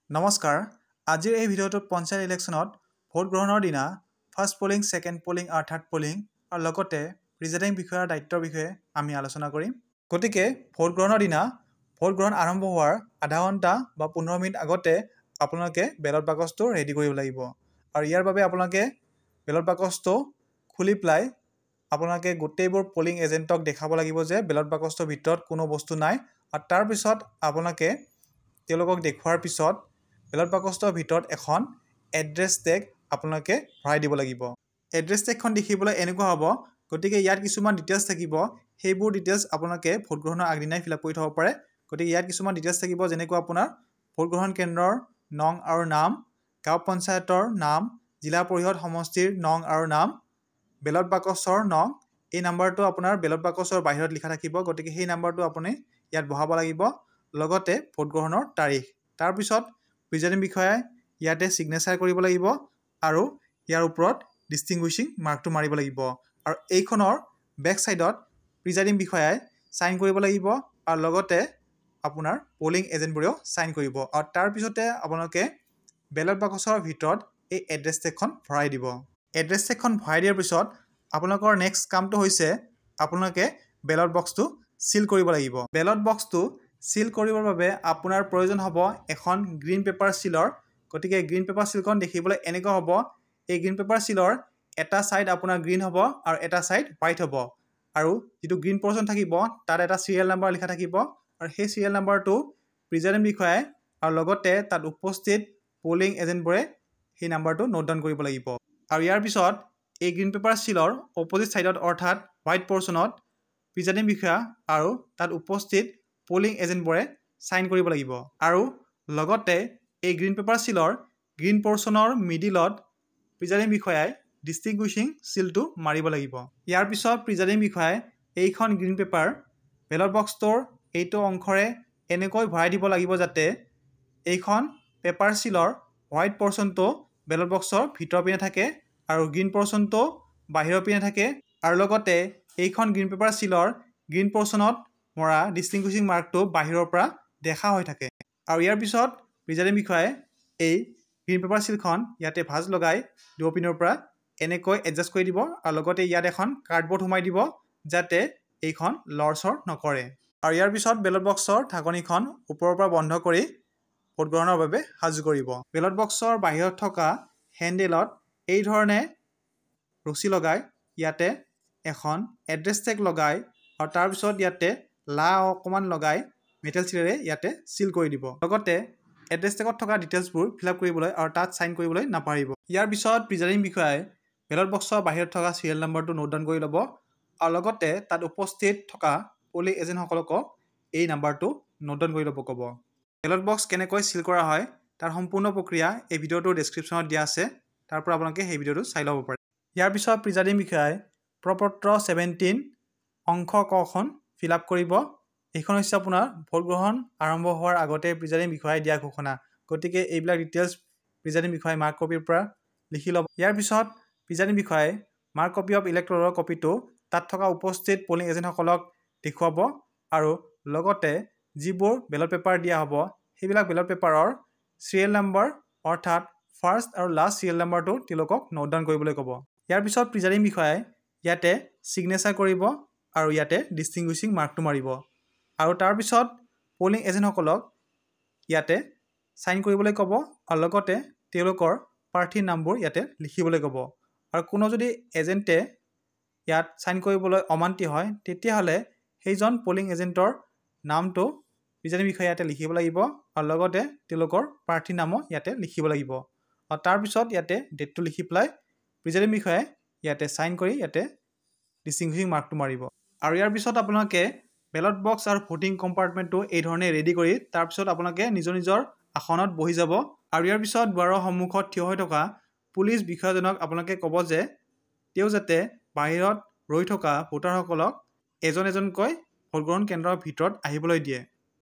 নমস্কাৰ আজিৰ এই ভিডিঅ'টোত পঞ্চায়ত ইলেকশ্যনত ভোট গ্ৰহণৰ দিনা ফাৰ্ষ্ট পলিং সেকেন্ড পলিং আৰু থাৰ্ড পলিং আৰু লগতে প্ৰিজাইডিং বিষয়াৰ দায়িত্বৰ বিষয়ে আমি আলোচনা কৰিম গতিকে ভোট গ্ৰহণৰ দিনা ভোট গ্ৰহণ আৰম্ভ হোৱাৰ আধা ঘণ্টা বা 15 মিনিট আগতে আপোনালোকে বেলট বাকচটো ৰেডি কৰিব লাগিব আৰু ইয়াৰ বাবে আপোনালোকে বেলট বাকচটো খুলি পেলাই আপোনালোকে গোটেইবোৰ পলিং এজেণ্টক দেখাব লাগিব যে বেলট বাকচটোৰ ভিতৰত কোনো বস্তু নাই আৰু তাৰ পিছত আপোনালোকে তেওঁলোকক দেখুৱাৰ পিছত বেলট বাকচটোৰ ভিতৰত এখন এড্ৰেছ টেগ আপোনালোকে ভৰাই দিব লাগিব এড্ৰেছ টেগখন দেখিবলৈ এনেকুৱা হ'ব গতিকে ইয়াত কিছুমান ডিটেইলছ থাকিব সেইবোৰ ডিটেইলছ আপোনালোকে ভোট গ্ৰহণৰ আগদিনাই ফিল আপ কৰি থব পাৰে গতিকে ইয়াত কিছুমান ডিটেইলছ থাকিব যেনেকুৱা আপোনাৰ ভোট গ্ৰহণ কেন্দ্ৰৰ নং আৰু নাম গাঁও পঞ্চায়তৰ নাম জিলা পৰিষদ সমষ্টিৰ নং আৰু নাম বেলট বাকচৰ নং এই নাম্বাৰটো আপোনাৰ বেলট বাকচৰ বাহিৰত লিখা থাকিব গতিকে সেই নাম্বাৰটো আপুনি ইয়াত বহাব লাগিব লগতে ভোট গ্ৰহণৰ তাৰিখ তাৰ পিছত প্ৰিজাইডিং বিষয়াই ইয়াতে সিগনেচাৰ কৰিব লাগিব আৰু ইয়াৰ ওপৰত ডিস্টিংগুইশিং মাৰ্কটো মাৰিব লাগিব আৰু এইখনৰ বেক সাইডত প্ৰিজাইডিং বিষয়াই সাইন কৰিব লাগিব আৰু লগতে আপোনাৰ পলিং এজেণ্টবোৰেও সাইন কৰিব আৰু তাৰ পিছতে আপোনালোকে বেলট বাকচৰ ভিতৰত এই এড্ৰেছ টেগখন ভৰাই দিব এড্ৰেছ টেগখন ভৰাই দিয়াৰ পিছত আপোনালোকৰ নেক্সট কামটো হৈছে আপোনালোকে বেলট বক্সটো সিল কৰিব লাগিব বেলট বক্সটো সিল কৰিবৰ বাবে আপোনাৰ প্ৰয়োজন হ'ব এখন গ্ৰীণ পেপাৰ সিলৰ গতিকে গ্ৰীণ পেপাৰ সিলখন দেখিবলৈ এনেকুৱা হ'ব এই গ্ৰীণ পেপাৰ সিলৰ এটা সাইড আপোনাৰ গ্ৰীণ হ'ব আৰু এটা সাইড হোৱাইট হ'ব আৰু যেটো গ্ৰীণ পৰ্চন থাকিব তাত এটা সিৰিয়াল নাম্বাৰ লিখা থাকিব আৰু সেই সিৰিয়াল নাম্বাৰটো প্ৰিজাইডিং বিষয়াই আৰু লগতে তাত উপস্থিত পলিং এজেণ্টবোৰে সেই নাম্বাৰটো নোট ডাউন কৰিব লাগিব আৰু ইয়াৰ পিছত এই গ্ৰীণ পেপাৰ সিলৰ অপজিট সাইডত অৰ্থাৎ হোৱাইট পৰ্চনত প্ৰিজাইডিং বিষয়া আৰু তাত উপস্থিত পলিং এজেণ্টবোৰে সাইন কৰিব লাগিব আৰু লগতে এই গ্ৰীণ পেপাৰ সিলৰ গ্ৰীণ পৰ্চনৰ মিডিলত প্ৰিজাইডিং বিষয়াই ডিস্টিংগুইশিং সিলটো মাৰিব লাগিব ইয়াৰ পিছত প্ৰিজাইডিং বিষয়াই এইখন গ্ৰীণ পেপাৰ বেলট বক্সটোৰ এইটো অংশৰে এনেকৈ ভৰাই দিব লাগিব যাতে এইখন পেপাৰ সিলৰ হোৱাইট পৰ্চনটো বেলট বক্সৰ ভিতৰ পিনে থাকে আৰু গ্ৰীণ পৰ্চনটো বাহিৰৰ পিনে থাকে আৰু লগতে এইখন গ্ৰীণ পেপাৰ সিলৰ গ্ৰীণ পৰ্চনত মৰা ডিস্টিংগুইশিং মাৰ্কটো বাহিৰৰ পৰা দেখা হৈ থাকে আৰু ইয়াৰ পিছত প্ৰিজাইডিং বিষয়াই এই গ্ৰীণ পেপাৰ সিলখন ইয়াতে ভাঁজ লগাই দুপিনৰ পৰা এনেকৈ এডজাষ্ট কৰি দিব আৰু লগতে ইয়াত এখন কাৰ্ডবৰ্ড সোমাই দিব যাতে এইখন লৰচৰ নকৰে আৰু ইয়াৰ পিছত বেলট বক্সৰ ঢাকনিখন ওপৰৰ পৰা বন্ধ কৰি ভোট গ্ৰহণৰ বাবে সাজু কৰিব বেলট বক্সৰ বাহিৰত থকা হেণ্ডেলত এই ধৰণে ৰছী লগাই ইয়াতে এখন এড্ৰেছ টেগ লগাই আৰু তাৰ পিছত ইয়াতে লা অকমান লগাই মেটেল সিলেৰে ইয়াতে সিল কৰি দিব লগতে এড্ৰেছ টেগত থকা ডিটেইলছবোৰ ফিল আপ কৰিবলৈ আৰু তাত সাইন কৰিবলৈ নাপাৰিব ইয়াৰ পিছত প্ৰিজাইডিং বিষয়াই বেলট বক্সৰ বাহিৰত থকা সিৰিয়েল নাম্বাৰটো নোট ডাউন কৰি ল'ব আৰু লগতে তাত উপস্থিত থকা পলিং এজেণ্টসকলক এই নাম্বাৰটো নোট ডাউন কৰি ল'ব ক'ব বেলট বক্স কেনেকৈ সিল কৰা হয় তাৰ সম্পূৰ্ণ প্ৰক্ৰিয়া এই ভিডিঅ'টোৰ ডেছক্ৰিপশ্যনত দিয়া আছে তাৰ পৰা আপোনালোকে সেই ভিডিঅ'টো চাই ল'ব পাৰে ইয়াৰ পিছত প্ৰিজাইডিং বিষয়াই প্ৰপত্ৰ 17 অংশ কখন ফিল আপ কৰিব এইখন হৈছে আপোনাৰ ভোট গ্ৰহণ আৰম্ভ হোৱাৰ আগতে প্ৰিজাইডিং বিষয়াই দিয়া ঘোষণা গতিকে এইবিলাক ডিটেইলছ প্ৰিজাইডিং বিষয়াই মাৰ্ক কপিৰ পৰা লিখি ল'ব ইয়াৰ পিছত প্ৰিজাইডিং বিষয়াই মাৰ্ক কপি অফ ইলেক্টৰৰ কপিটো তাত থকা উপস্থিত পলিং এজেণ্টসকলক দেখুৱাব আৰু লগতে যিবোৰ বেলট পেপাৰ দিয়া হ'ব সেইবিলাক বেলট পেপাৰৰ সিৰিয়েল নাম্বাৰ অৰ্থাৎ ফাৰ্ষ্ট আৰু লাষ্ট সিৰিয়েল নাম্বাৰটো তেওঁলোকক নোট ডাউন কৰিবলৈ ক'ব ইয়াৰ পিছত প্ৰিজাইডিং বিষয়াই ইয়াতে সিগনেচাৰ কৰিব আৰু ইয়াতে ডিস্টিংগুইশিং মাৰ্কটো মাৰিব আৰু তাৰ পিছত পলিং এজেণ্টসকলক ইয়াতে সাইন কৰিবলৈ ক'ব আৰু লগতে তেওঁলোকৰ প্ৰাৰ্থীৰ নামবোৰ ইয়াতে লিখিবলৈ ক'ব আৰু কোনো যদি এজেণ্টে ইয়াত সাইন কৰিবলৈ অমান্তি হয় তেতিয়াহ'লে সেইজন পলিং এজেণ্টৰ নামটো প্ৰিজাইডিং বিষয়াই ইয়াতে লিখিব লাগিব আৰু লগতে তেওঁলোকৰ প্ৰাৰ্থীৰ নামো ইয়াতে লিখিব লাগিব আৰু তাৰ পিছত ইয়াতে ডেটটো লিখি পেলাই প্ৰিজাইডিং বিষয়াই ইয়াতে সাইন কৰি ইয়াতে ডিস্টিংগুইশিং মাৰ্কটো মাৰিব আৰু ইয়াৰ পিছত আপোনালোকে বেলট বক্স আৰু ভোটিং কম্পাৰ্টমেণ্টটো এই ধৰণে ৰেডি কৰি তাৰ পিছত আপোনালোকে নিজৰ নিজৰ আসনত বহি যাব আৰু ইয়াৰ পিছত দুৱাৰৰ সন্মুখত থিয় হৈ থকা পুলিচ বিষয়াজনক আপোনালোকে ক'ব যে তেওঁ যাতে বাহিৰত ৰৈ থকা ভোটাৰসকলক এজন এজনকৈ ভোট গ্ৰহণ কেন্দ্ৰৰ ভিতৰত আহিবলৈ দিয়ে